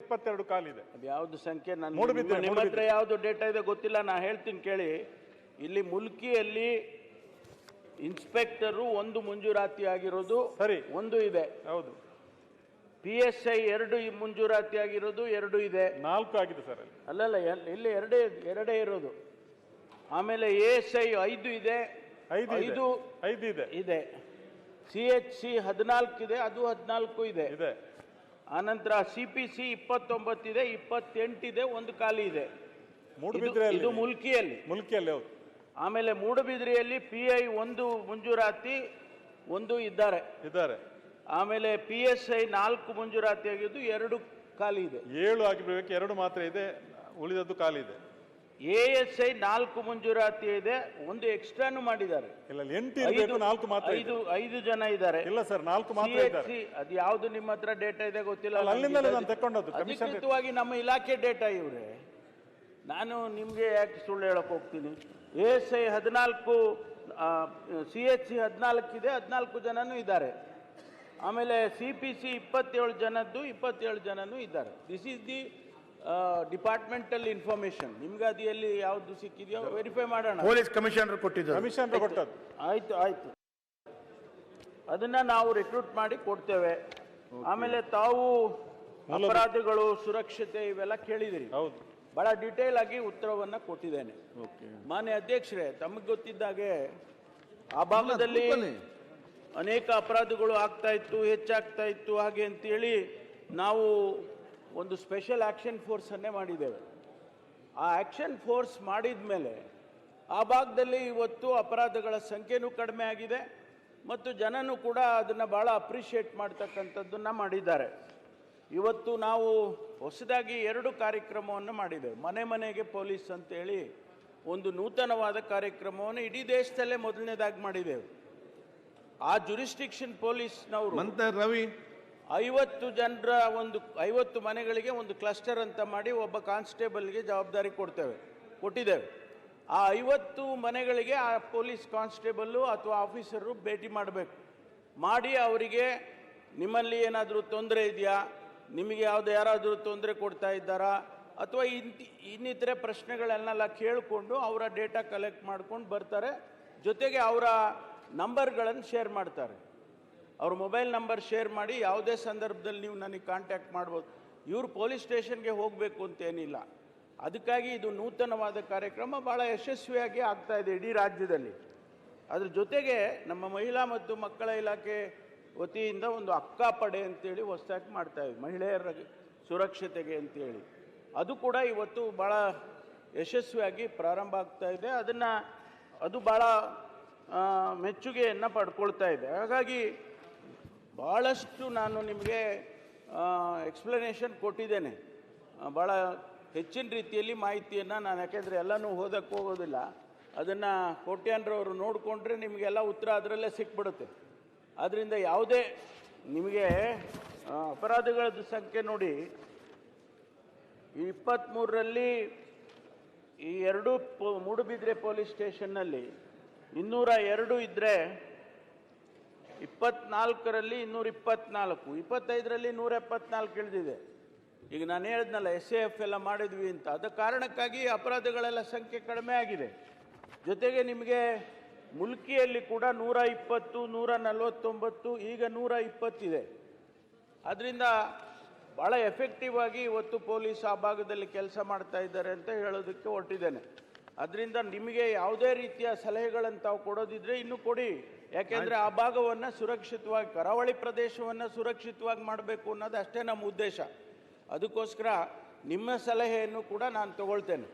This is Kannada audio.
22 ಕಾಲಿದೆ. ಅದು ಯಾವ್ದು ಸಂಖ್ಯೆ ನಿಮ್ಮ ಹತ್ರ ಯಾವ್ದು ಡೇಟಾ ಇದೆ ಗೊತ್ತಿಲ್ಲ, ನಾ ಹೇಳ್ತೀನಿ ಕೇಳಿ. ಇಲ್ಲಿ ಮುಲ್ಕಿಯಲ್ಲಿ ಇನ್ಸ್ಪೆಕ್ಟರು ಒಂದು ಮಂಜೂರಾತಿ ಆಗಿರೋದು ಸರಿ, ಒಂದು ಇದೆ. ಹೌದು. PSI 2 ಮಂಜೂರಾತಿ ಆಗಿರೋದು 2 ಇದೆ. 4 ಆಗಿದೆ ಸರ್. ಅಲ್ಲಲ್ಲ, ಇಲ್ಲಿ ಎರಡೇ ಇರೋದು. ಆಮೇಲೆ ASI 5 ಇದೆ, 5 ಇದೆ. CHC 14 ಇದೆ, ಅದು 14 ಇದೆ. ಆನಂತರ CPC 29 ಇದೆ, 28 ಇದೆ, ಒಂದು ಖಾಲಿ ಇದೆ. ಇದು ಮುಲ್ಕಿಯಲ್ಲಿ ಹೌದು. ಆಮೇಲೆ ಮೂಡುಬಿದ್ರಿಯಲ್ಲಿ PI 1 ಮಂಜೂರಾತಿ 1 ಇದ್ದಾರೆ. ಆಮೇಲೆ PSI 4 ಮಂಜೂರಾತಿ ಆಗಿದ್ದು 2 ಖಾಲಿ ಇದೆ. 7 ಆಗಿರ್ಬೇಕು, 2 ಮಾತ್ರ ಇದೆ, ಉಳಿದದ್ದು ಖಾಲಿ ಇದೆ. ASI 4 ಮಂಜೂರಾತಿ ಇದೆ, 1 ಎಕ್ಸ್ಟ್ರಾನು ಮಾಡಿದ್ದಾರೆ. 5 ಜನ ಇದ್ದಾರೆ. ಇಲ್ಲ ಸರ್, 4 ಮಾತ್ರ ಇದ್ದಾರೆ. ಅದು ಯಾವ್ದು ನಿಮ್ಮ ಹತ್ರ ಡೇಟಾ ಇದೆ ಗೊತ್ತಿಲ್ಲ. ಅಧಿಕೃತವಾಗಿ ನಮ್ಮ ಇಲಾಖೆ ಡೇಟಾ ಇವ್ರೆ. ನಾನು ನಿಮ್ಗೆ ಯಾಕೆ ಸುಳ್ಳು ಹೇಳಕ್ ಹೋಗ್ತೀನಿ? ASI 14, CHC 14 ಇದೆ, 14 ಜನನೂ ಇದ್ದಾರೆ. ಆಮೇಲೆ CPC 27 ಜನದ್ದು 27 ಜನನೂ ಇದ್ದಾರೆ. This is the departmental information. ನಿಮ್ಗೆ ಅದು ಎಲ್ಲಿ ಯಾವ್ದು ಸಿಕ್ಕಿದೆಯೋ ವೆರಿಫೈ ಮಾಡೋಣ. ಪೊಲೀಸ್ ಕಮಿಷನರ್ ಕೊಟ್ಟದ್ದು. ಆಯ್ತು, ಅದನ್ನ ನಾವು ರಿಕ್ರೂಟ್ ಮಾಡಿ ಕೊಡ್ತೇವೆ. ಆಮೇಲೆ ತಾವು ಅಪರಾಧಿಗಳು, ಸುರಕ್ಷತೆ ಇವೆಲ್ಲ ಕೇಳಿದಿರಿ. ಬಹಳ ಡೀಟೇಲ್ ಆಗಿ ಉತ್ತರವನ್ನ ಕೊಟ್ಟಿದ್ದೇನೆ. ಮಾನ್ಯ ಅಧ್ಯಕ್ಷರೇ, ತಮಗೆ ಗೊತ್ತಿದ್ದಾಗೆ ಆ ಭಾಗದಲ್ಲಿ ಅನೇಕ ಅಪರಾಧಗಳು ಆಗ್ತಾ ಇತ್ತು, ಹೆಚ್ಚಾಗ್ತಾ ಇತ್ತು. ಹಾಗೆ ಅಂತೇಳಿ ನಾವು ಒಂದು ಸ್ಪೆಷಲ್ ಆಕ್ಷನ್ ಫೋರ್ಸ್ ಅನ್ನೇ ಮಾಡಿದ್ದೇವೆ. ಆ ಆಕ್ಷನ್ ಫೋರ್ಸ್ ಮಾಡಿದ ಮೇಲೆ ಆ ಭಾಗದಲ್ಲಿ ಇವತ್ತು ಅಪರಾಧಗಳ ಸಂಖ್ಯೆನೂ ಕಡಿಮೆ ಆಗಿದೆ ಮತ್ತು ಜನನೂ ಕೂಡ ಅದನ್ನು ಭಾಳ ಅಪ್ರಿಷಿಯೇಟ್ ಮಾಡ್ತಕ್ಕಂಥದ್ದನ್ನು ಮಾಡಿದ್ದಾರೆ. ಇವತ್ತು ನಾವು ಹೊಸದಾಗಿ 2 ಕಾರ್ಯಕ್ರಮವನ್ನು ಮಾಡಿದ್ದೇವೆ. ಮನೆ ಮನೆಗೆ ಪೊಲೀಸ್ ಅಂತೇಳಿ ಒಂದು ನೂತನವಾದ ಕಾರ್ಯಕ್ರಮವನ್ನು ಇಡೀ ದೇಶದಲ್ಲೇ ಮೊದಲನೇದಾಗಿ ಮಾಡಿದ್ದೇವೆ. ಆ ಜುರಿಸ್ಟಿಕ್ಷನ್ ಪೊಲೀಸ್ನವರು 50 ಜನರ 50 ಮನೆಗಳಿಗೆ ಒಂದು ಕ್ಲಸ್ಟರ್ ಅಂತ ಮಾಡಿ ಒಬ್ಬ ಕಾನ್ಸ್ಟೇಬಲ್ಗೆ ಜವಾಬ್ದಾರಿ ಕೊಟ್ಟಿದ್ದೇವೆ. ಆ 50 ಮನೆಗಳಿಗೆ ಆ ಪೊಲೀಸ್ ಕಾನ್ಸ್ಟೇಬಲ್ಲು ಅಥವಾ ಆಫೀಸರು ಭೇಟಿ ಮಾಡಿ ಅವರಿಗೆ ನಿಮ್ಮಲ್ಲಿ ಏನಾದರೂ ತೊಂದರೆ ಇದೆಯಾ, ನಿಮಗೆ ಯಾರಾದರೂ ತೊಂದರೆ ಕೊಡ್ತಾ ಇದ್ದಾರಾ, ಅಥವಾ ಇನ್ನಿತರೆ ಪ್ರಶ್ನೆಗಳನ್ನೆಲ್ಲ ಕೇಳಿಕೊಂಡು ಅವರ ಡೇಟಾ ಕಲೆಕ್ಟ್ ಮಾಡ್ಕೊಂಡು ಬರ್ತಾರೆ. ಜೊತೆಗೆ ಅವರ ನಂಬರ್ಗಳನ್ನು ಶೇರ್ ಮಾಡ್ತಾರೆ. ಅವ್ರ ಮೊಬೈಲ್ ನಂಬರ್ ಶೇರ್ ಮಾಡಿ ಯಾವುದೇ ಸಂದರ್ಭದಲ್ಲಿ ನೀವು ನನಗೆ ಕಾಂಟ್ಯಾಕ್ಟ್ ಮಾಡ್ಬೋದು. ಇವರು ಪೊಲೀಸ್ ಸ್ಟೇಷನ್ಗೆ ಹೋಗಬೇಕು ಅಂತೇನಿಲ್ಲ. ಅದಕ್ಕಾಗಿ ಇದು ನೂತನವಾದ ಕಾರ್ಯಕ್ರಮ ಭಾಳ ಯಶಸ್ವಿಯಾಗಿ ಆಗ್ತಾ ಇದೆ ಇಡೀ ರಾಜ್ಯದಲ್ಲಿ. ಅದ್ರ ಜೊತೆಗೆ ನಮ್ಮ ಮಹಿಳಾ ಮತ್ತು ಮಕ್ಕಳ ಇಲಾಖೆ ವತಿಯಿಂದ ಒಂದು ಅಕ್ಕಾಪಡೆ ಅಂತೇಳಿ ಹೊಸದಾಗಿ ಮಾಡ್ತಾ ಇದ್ವಿ, ಮಹಿಳೆಯರ ಸುರಕ್ಷತೆಗೆ ಅಂತೇಳಿ. ಅದು ಕೂಡ ಇವತ್ತು ಭಾಳ ಯಶಸ್ವಿಯಾಗಿ ಪ್ರಾರಂಭ ಆಗ್ತಾ ಇದೆ. ಅದು ಭಾಳ ಮೆಚ್ಚುಗೆಯನ್ನು ಪಡ್ಕೊಳ್ತಾ ಇದೆ. ಹಾಗಾಗಿ ಭಾಳಷ್ಟು ನಾನು ನಿಮಗೆ ಎಕ್ಸ್ಪ್ಲನೇಷನ್ ಕೊಟ್ಟಿದ್ದೇನೆ. ಭಾಳ ಹೆಚ್ಚಿನ ರೀತಿಯಲ್ಲಿ ಮಾಹಿತಿಯನ್ನು ನಾನು, ಯಾಕೆಂದರೆ ಎಲ್ಲನೂ ಓದಕ್ಕೆ ಹೋಗೋದಿಲ್ಲ. ಅದನ್ನು ಕೋಟ್ಯಾನ್ರವರು ನೋಡಿಕೊಂಡ್ರೆ ನಿಮಗೆಲ್ಲ ಉತ್ತರ ಅದರಲ್ಲೇ ಸಿಕ್ಬಿಡುತ್ತೆ. ಆದ್ದರಿಂದ ಯಾವುದೇ ನಿಮಗೆ ಅಪರಾಧಗಳ ಸಂಖ್ಯೆ ನೋಡಿ, ಈ 23ರಲ್ಲಿ ಈ 2 ಮೂಡುಬಿದ್ರೆ ಪೊಲೀಸ್ ಸ್ಟೇಷನ್ನಲ್ಲಿ 202 ಇದ್ದರೆ, 24ರಲ್ಲಿ 224, 25ರಲ್ಲಿ 174 ಇಳಿದಿದೆ. ಈಗ ನಾನು ಹೇಳಿದ್ನಲ್ಲ SAF ಎಲ್ಲ ಮಾಡಿದ್ವಿ ಅಂತ, ಅದ ಕಾರಣಕ್ಕಾಗಿ ಅಪರಾಧಗಳೆಲ್ಲ ಸಂಖ್ಯೆ ಕಡಿಮೆ ಆಗಿದೆ. ಜೊತೆಗೆ ನಿಮಗೆ ಮುಲ್ಕಿಯಲ್ಲಿ ಕೂಡ 120, 149, ಈಗ 120 ಇದೆ. ಅದರಿಂದ ಭಾಳ ಎಫೆಕ್ಟಿವ್ ಆಗಿ ಇವತ್ತು ಪೊಲೀಸ್ ಆ ಭಾಗದಲ್ಲಿ ಕೆಲಸ ಮಾಡ್ತಾ ಇದ್ದಾರೆ ಅಂತ ಹೇಳೋದಕ್ಕೆ ಹೊರಟಿದ್ದೇನೆ. ಅದರಿಂದ ನಿಮಗೆ ಯಾವುದೇ ರೀತಿಯ ಸಲಹೆಗಳನ್ನು ತಾವು ಕೊಡೋದಿದ್ರೆ ಇನ್ನೂ ಕೊಡಿ. ಯಾಕೆಂದರೆ ಆ ಭಾಗವನ್ನು ಸುರಕ್ಷಿತವಾಗಿ, ಕರಾವಳಿ ಪ್ರದೇಶವನ್ನು ಸುರಕ್ಷಿತವಾಗಿ ಮಾಡಬೇಕು ಅನ್ನೋದು ಅಷ್ಟೇ ನಮ್ಮ ಉದ್ದೇಶ. ಅದಕ್ಕೋಸ್ಕರ ನಿಮ್ಮ ಸಲಹೆಯನ್ನು ಕೂಡ ನಾನು ತಗೊಳ್ತೇನೆ.